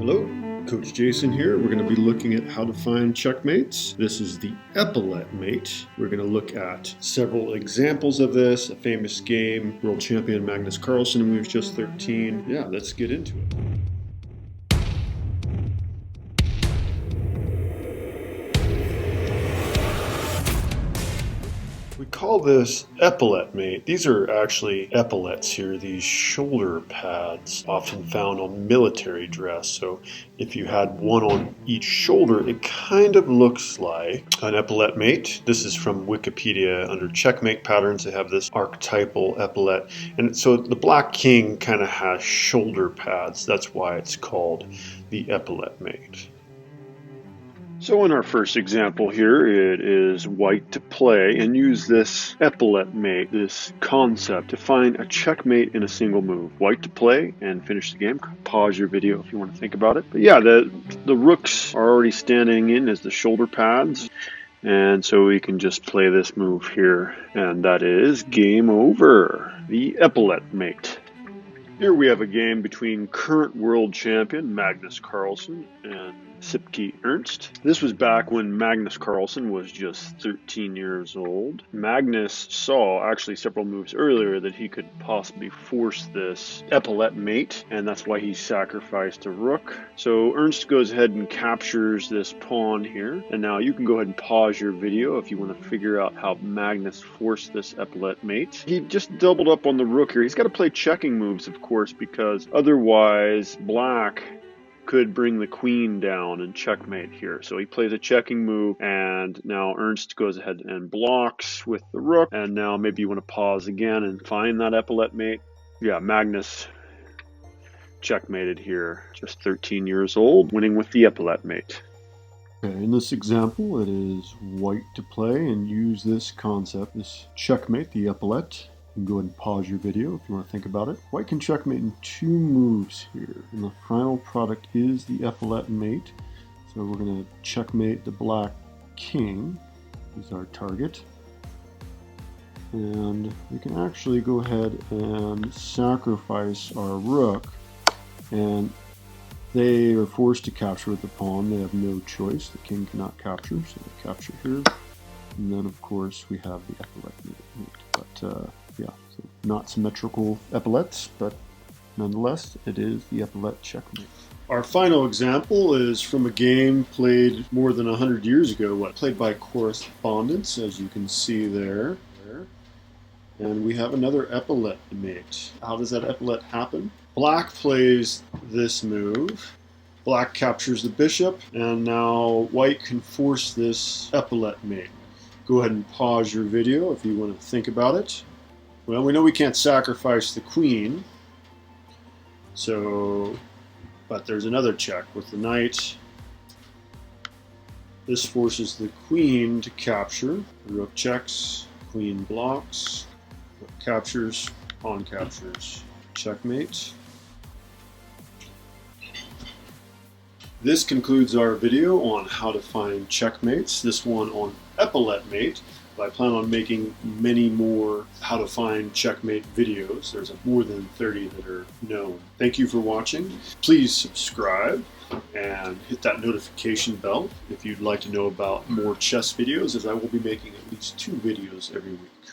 Hello, Coach Jason here. We're going to be looking at how to find checkmates. This is the Epaulette Mate. We're going to look at several examples of this, a famous game, world champion Magnus Carlesn when he was just 13. Yeah, let's get into it. We call this Epaulette Mate. These are actually epaulettes here, these shoulder pads, often found on military dress. So if you had one on each shoulder, it kind of looks like an epaulette mate. This is from Wikipedia. Under checkmate patterns, they have this archetypal epaulette. And so the Black King kind of has shoulder pads. That's why it's called the Epaulette Mate. So in our first example here, it is white to play and use this Epaulette Mate, this concept, to find a checkmate in a single move. White to play and finish the game. Pause your video if you want to think about it. But yeah, the rooks are already standing in as the shoulder pads. And so we can just play this move here. And that is game over. The Epaulette Mate. Here we have a game between current world champion Magnus Carlesn and Ernst. This was back when Magnus Carlesn was just 13 years old. Magnus saw actually several moves earlier that he could possibly force this Epaulette Mate, and that's why he sacrificed a rook. So Ernst goes ahead and captures this pawn here, and now you can go ahead and pause your video if you want to figure out how Magnus forced this Epaulette Mate. He just doubled up on the rook here. He's got to play checking moves, of course, because otherwise Black could bring the queen down and checkmate here. So he plays a checking move, and now Ernst goes ahead and blocks with the rook. And now maybe you want to pause again and find that Epaulette Mate. Yeah, Magnus checkmated here, just 13 years old, winning with the Epaulette Mate. Okay, in this example, it is white to play and use this concept, this checkmate, the Epaulette. You can go ahead and pause your video if you want to think about it. White can checkmate in two moves here, and the final product is the Epaulette Mate. So we're going to checkmate the Black King, who's our target. And we can actually go ahead and sacrifice our rook, and they are forced to capture with the pawn. They have no choice. The king cannot capture, so they capture here. And then, of course, we have the Epaulette Mate. But yeah, so not symmetrical epaulettes, but nonetheless, it is the Epaulette checkmate. Our final example is from a game played more than 100 years ago, played by correspondence, as you can see there. And we have another Epaulette Mate. How does that epaulette happen? Black plays this move. Black captures the bishop, and now white can force this Epaulette Mate. Go ahead and pause your video if you want to think about it. Well, we know we can't sacrifice the queen, but there's another check with the knight. This forces the queen to capture. The rook checks, queen blocks, rook captures, pawn captures, checkmate. This concludes our video on how to find checkmates, this one on Epaulette Mate. I plan on making many more how to find checkmate videos. There's more than 30 that are known. Thank you for watching. Please subscribe and hit that notification bell if you'd like to know about more chess videos, as I will be making at least 2 videos every week.